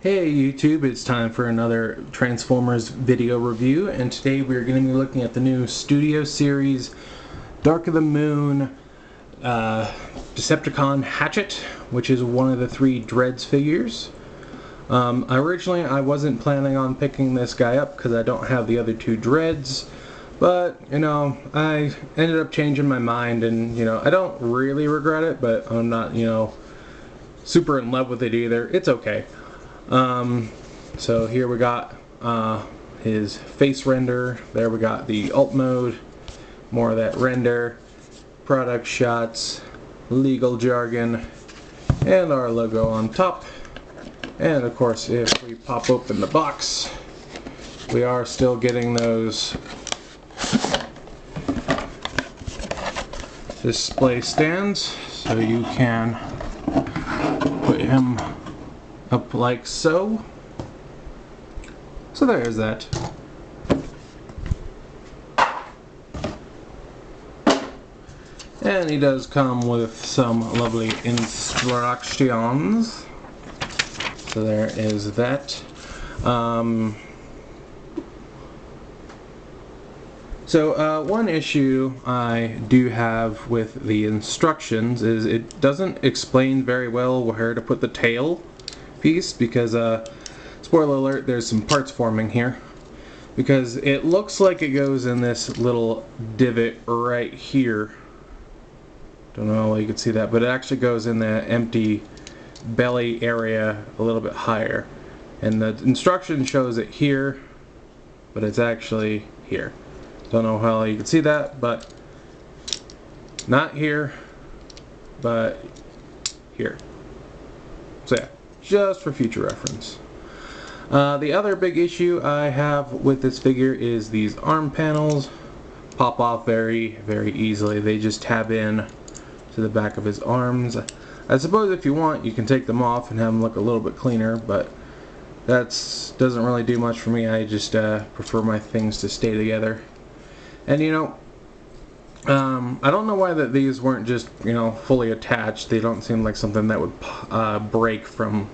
Hey YouTube, it's time for another Transformers video review, and today we're going to be looking at the new Studio Series Dark of the Moon Decepticon Hachet, which is one of the 3 Dreads figures. Originally I wasn't planning on picking this guy up because I don't have the other 2 Dreads, but I ended up changing my mind, and I don't really regret it, but I'm not super in love with it either. It's okay. So here we got his face render. There we got the alt mode, more of that render, product shots, legal jargon, and our logo on top. And of course, if we pop open the box, we are still getting those display stands, so you can put him up like so. So there's that. And he does come with some lovely instructions. So there is that. One issue I do have with the instructions is it doesn't explain very well where to put the tail piece, because spoiler alert, there's some parts forming here, because it looks like it goes in this little divot right here. Don't know if you can see that, but it actually goes in the empty belly area a little bit higher, and the instruction shows it here, but it's actually here. Don't know how you can see that, but not here, but here. So yeah, just for future reference. The other big issue I have with this figure is these arm panels pop off very, very easily. They just tab in to the back of his arms. I suppose if you want, you can take them off and have them look a little bit cleaner, but that doesn't really do much for me. I just prefer my things to stay together. And I don't know why that these weren't just fully attached. They don't seem like something that would break from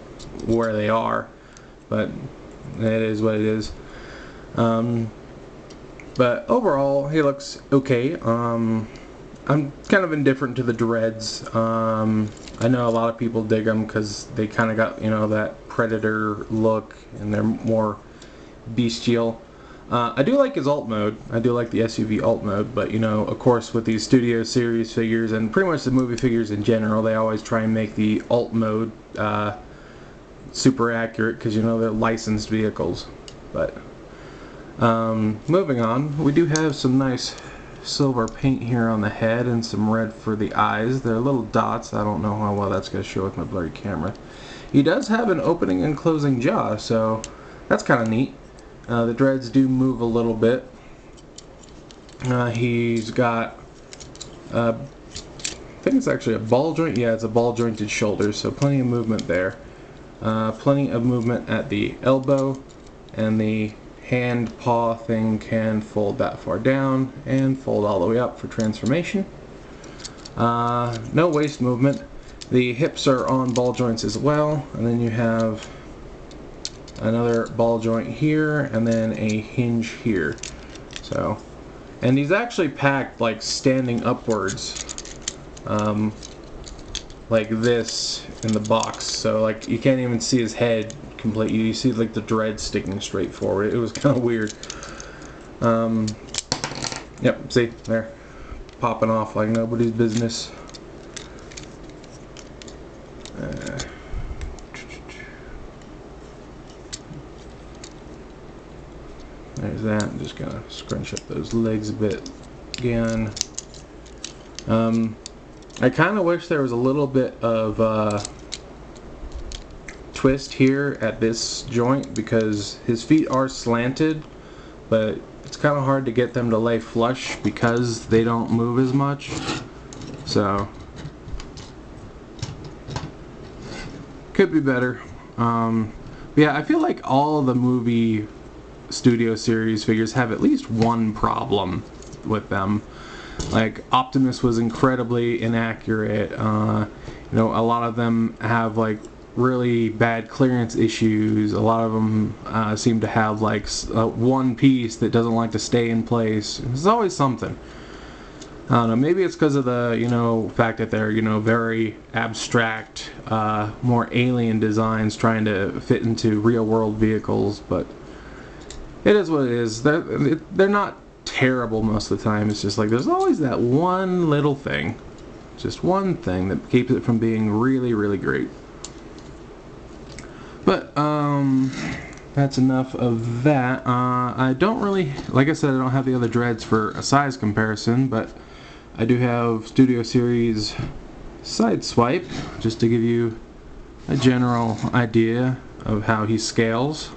where they are, but it is what it is. But overall, he looks okay. I'm kind of indifferent to the Dreads. I know a lot of people dig them because they kind of got that Predator look, and they're more bestial. I do like his alt mode. I do like the SUV alt mode, but of course, with these Studio Series figures and pretty much the movie figures in general, they always try and make the alt mode super accurate because they're licensed vehicles. But moving on, we do have some nice silver paint here on the head and some red for the eyes. They're little dots. I don't know how well that's going to show with my blurry camera. He does have an opening and closing jaw, so that's kind of neat. The Dreads do move a little bit. He's got, I think it's actually a ball joint. Yeah, it's a ball jointed shoulder, so plenty of movement there. Plenty of movement at the elbow, and the hand paw thing can fold that far down and fold all the way up for transformation. No waist movement. The hips are on ball joints as well, and then you have another ball joint here, and then a hinge here. So, and he's actually packed like standing upwards, like this in the box. So like you can't even see his head completely. You see like the Dread sticking straight forward. It was kind of weird. Yep, see there, popping off like nobody's business. There's that. I'm just gonna scrunch up those legs a bit again. I kind of wish there was a little bit of twist here at this joint, because his feet are slanted, but it's kind of hard to get them to lay flush because they don't move as much. So could be better. Yeah, I feel like all the movie Studio Series figures have at least one problem with them. Like Optimus was incredibly inaccurate. A lot of them have like really bad clearance issues. A lot of them seem to have like one piece that doesn't like to stay in place. There's always something. I don't know, maybe it's because of the, fact that they're, very abstract, more alien designs trying to fit into real-world vehicles, but it is what it is. They're not terrible most of the time. It's just like there's always that one little thing. Just one thing that keeps it from being really, really great. But, that's enough of that. I don't really, like I said, I don't have the other dreads for a size comparison, but I do have Studio Series Sideswipe, just to give you a general idea of how he scales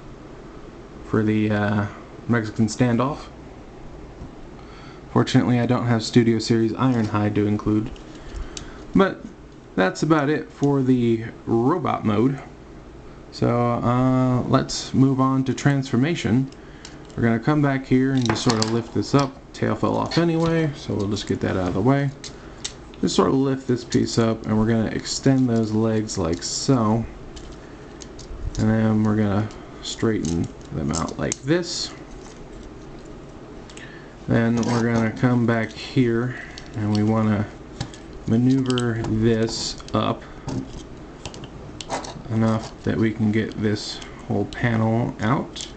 for the Mexican standoff. Fortunately, I don't have Studio Series Ironhide to include. But that's about it for the robot mode. So let's move on to transformation. We're going to come back here and just sort of lift this up. Tail fell off anyway, so we'll just get that out of the way. Just sort of lift this piece up, and we're going to extend those legs like so. And then we're going to straighten them out like this. Then we're going to come back here, and we want to maneuver this up enough that we can get this whole panel out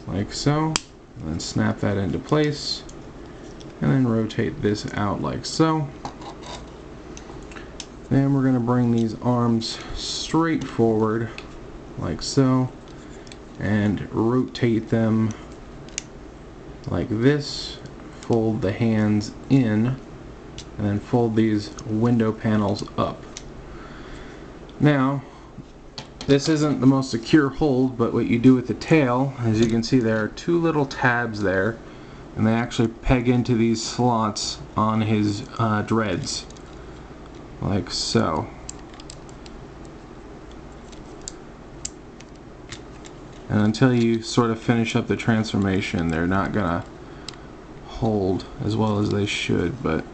like so, and then snap that into place, and then rotate this out like so. Then we're going to bring these arms straight forward like so and rotate them like this, fold the hands in, and then fold these window panels up. Now, this isn't the most secure hold, but what you do with the tail, as you can see, there are two little tabs there, and they actually peg into these slots on his dreads, like so. And until you sort of finish up the transformation, they're not gonna hold as well as they should, but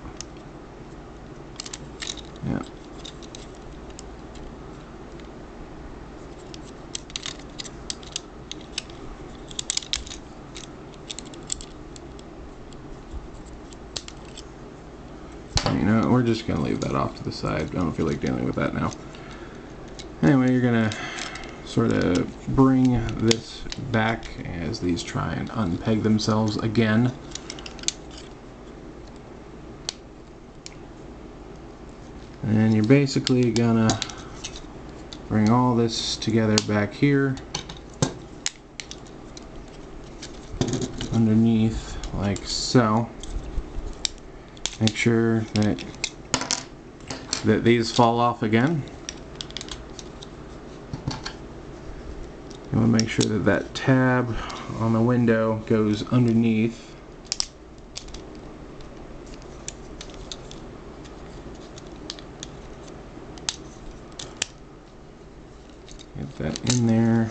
yeah. We're just going to leave that off to the side. I don't feel like dealing with that now. Anyway, you're going to sort of bring this back as these try and unpeg themselves again. And you're basically going to bring all this together back here underneath like so. Make sure that these fall off again. You want to make sure that that tab on the window goes underneath. Get that in there.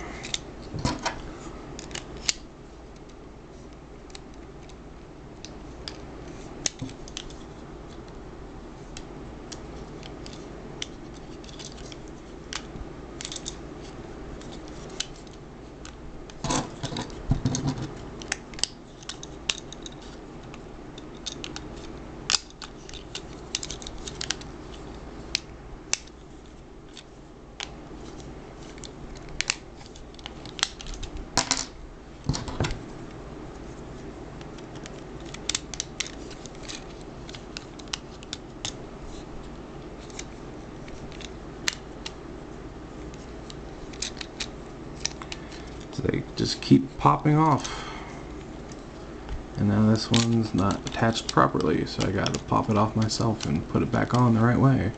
They just keep popping off, and now this one's not attached properly, so I gotta pop it off myself and put it back on the right way.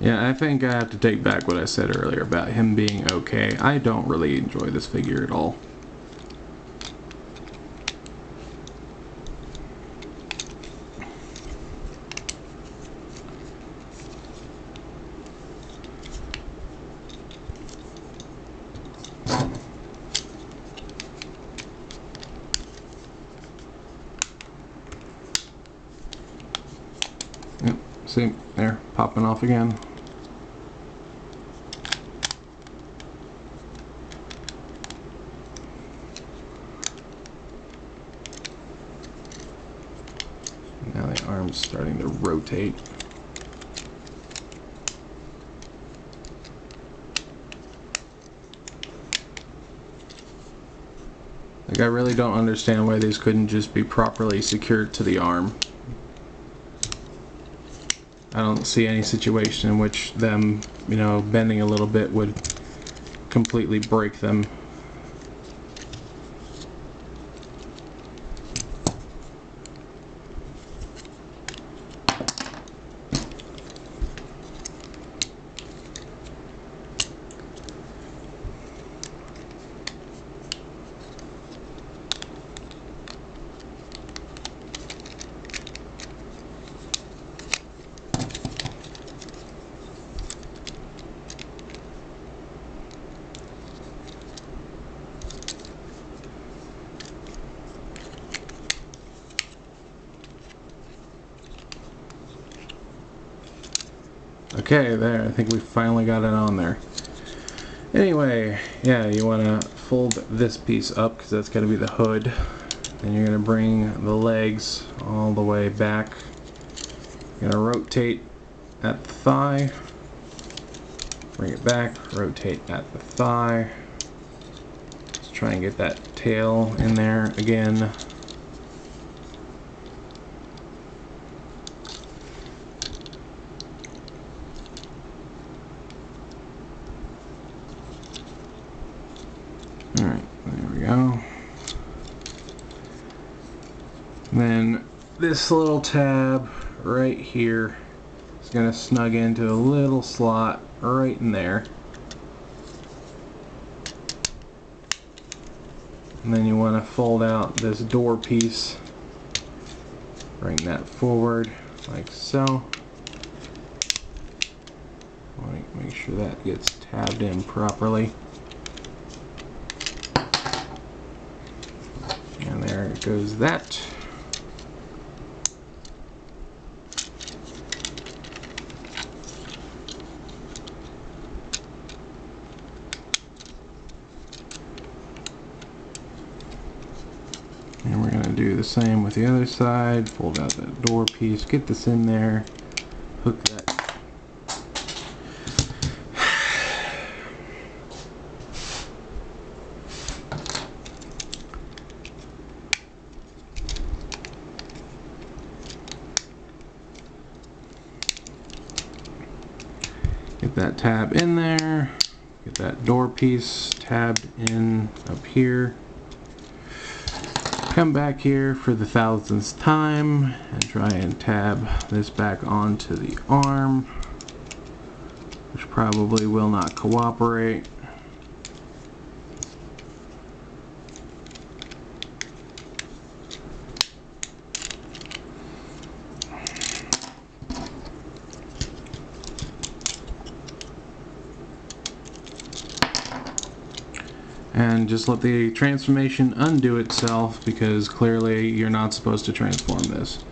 Yeah, I think I have to take back what I said earlier about him being okay. I don't really enjoy this figure at all. See, there, popping off again. Now the arm's starting to rotate. Like, I really don't understand why these couldn't just be properly secured to the arm. I don't see any situation in which them, you know, bending a little bit would completely break them. Okay, there, I think we finally got it on there. Anyway, yeah, you want to fold this piece up because that's going to be the hood. And you're going to bring the legs all the way back. You're going to rotate at the thigh. Bring it back, rotate at the thigh. Let's try and get that tail in there again. Alright, there we go. Then this little tab right here is going to snug into a little slot right in there. And then you want to fold out this door piece. Bring that forward like so. Make sure that gets tabbed in properly. And there goes that. And we're going to do the same with the other side. Fold out that door piece, get this in there, hook that. Get that tab in there, get that door piece tabbed in up here. Come back here for the 1000th time and try and tab this back onto the arm, which probably will not cooperate. And just let the transformation undo itself, because clearly you're not supposed to transform this.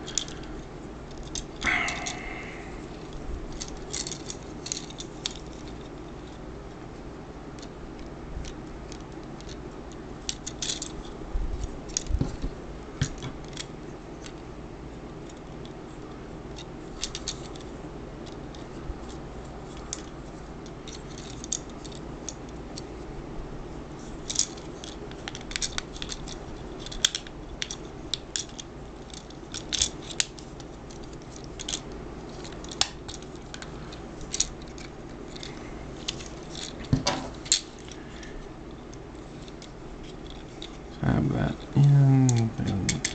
Tab that in, and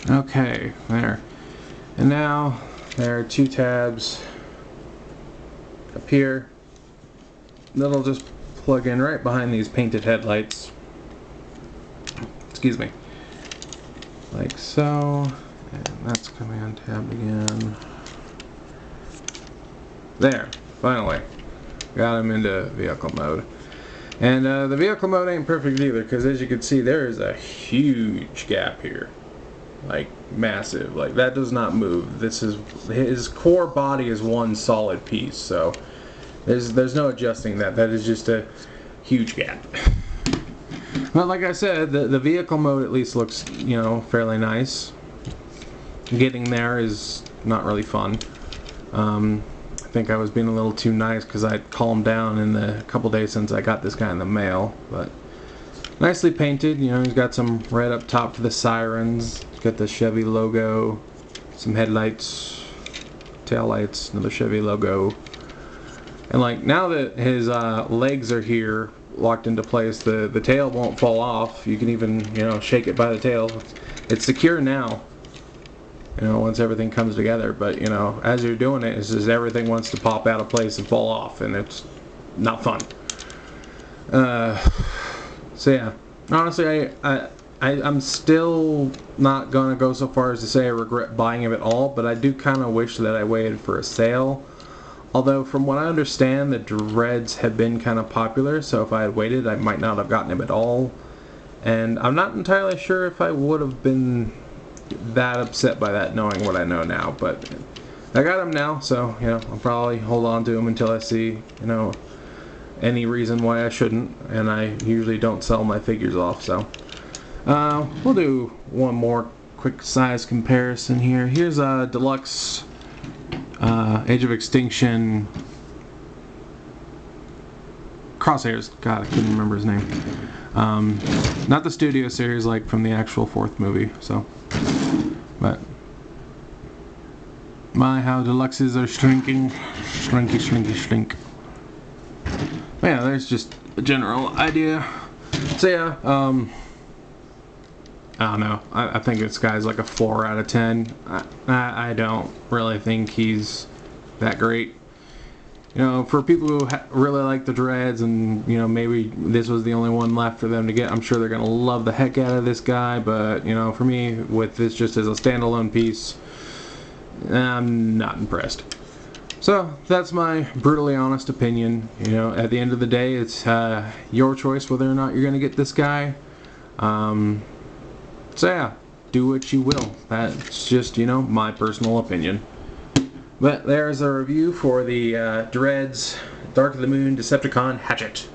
okay, there. And now there are two tabs up here that'll just plug in right behind these painted headlights. Excuse me. Like so. And that's command tab again. There, finally. Got him into vehicle mode. And the vehicle mode ain't perfect either, because as you can see, there is a huge gap here. Like, massive. Like, that does not move. This is, his core body is one solid piece, so there's no adjusting that. That is just a huge gap. But like I said, the vehicle mode at least looks, you know, fairly nice. Getting there is not really fun. I think I was being a little too nice because I calmed down in the couple days since I got this guy in the mail. But nicely painted, you know, he's got some red up top for the sirens. He's got the Chevy logo, some headlights, tail lights, another Chevy logo. And like now that his legs are here, locked into place, the tail won't fall off. You can even, you know, shake it by the tail. It's secure now, you know, once everything comes together. But you know, as you're doing it, it's just everything wants to pop out of place and fall off, and it's not fun. So yeah, honestly, I'm still not gonna go so far as to say I regret buying him at all, but I do kind of wish that I waited for a sale. Although, from what I understand, the dreads have been kind of popular, so if I had waited, I might not have gotten him at all. And I'm not entirely sure if I would have been that upset by that, knowing what I know now. But I got him now, so, you know, I'll probably hold on to him until I see, you know, any reason why I shouldn't. And I usually don't sell my figures off, so. We'll do one more quick size comparison here. Here's a deluxe Age of Extinction Crosshairs. God, I couldn't remember his name. Not the studio series, like from the actual fourth movie. So, but my, how deluxes are shrinking, shrink. But yeah, there's just a general idea. So yeah, I don't know. I think this guy's like a 4 out of 10. I don't really think he's that great. You know, for people who really like the dreads and, you know, maybe this was the only one left for them to get, I'm sure they're going to love the heck out of this guy. But, you know, for me, with this just as a standalone piece, I'm not impressed. So, that's my brutally honest opinion. You know, at the end of the day, it's your choice whether or not you're going to get this guy. So yeah, do what you will. That's just, you know, my personal opinion. But there's a review for the Dreads Dark of the Moon Decepticon Hatchet.